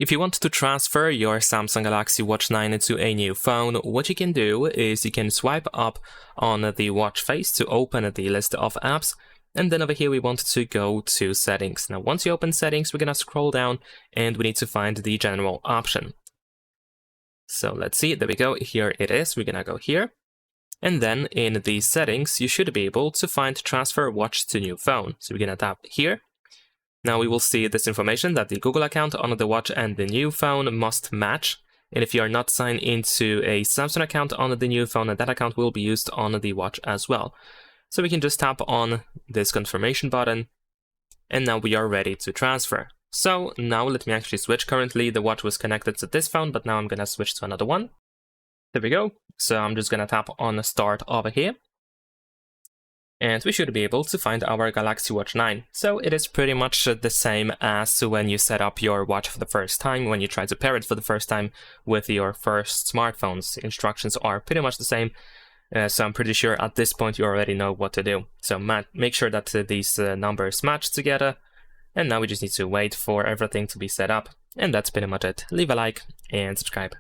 If you want to transfer your Samsung Galaxy Watch 9 into a new phone, what you can do is you can swipe up on the watch face to open the list of apps, and then over here we want to go to settings. Now once you open settings, we're gonna scroll down and we need to find the general option. So let's see, there we go, here it is, we're gonna go here. And then in the settings, you should be able to find transfer watch to new phone. So we're gonna tap here. Now we will see this information that the Google account on the watch and the new phone must match. And if you are not signed into a Samsung account on the new phone, that account will be used on the watch as well. So we can just tap on this confirmation button, and now we are ready to transfer. So now let me actually switch. Currently the watch was connected to this phone, but now I'm gonna switch to another one. There we go. So I'm just gonna tap on start over here. And we should be able to find our Galaxy Watch 9. So it is pretty much the same as when you set up your watch for the first time, when you try to pair it for the first time with your first smartphones. Instructions are pretty much the same, so I'm pretty sure at this point you already know what to do. So make sure that these numbers match together, and now we just need to wait for everything to be set up. And that's pretty much it. Leave a like and subscribe.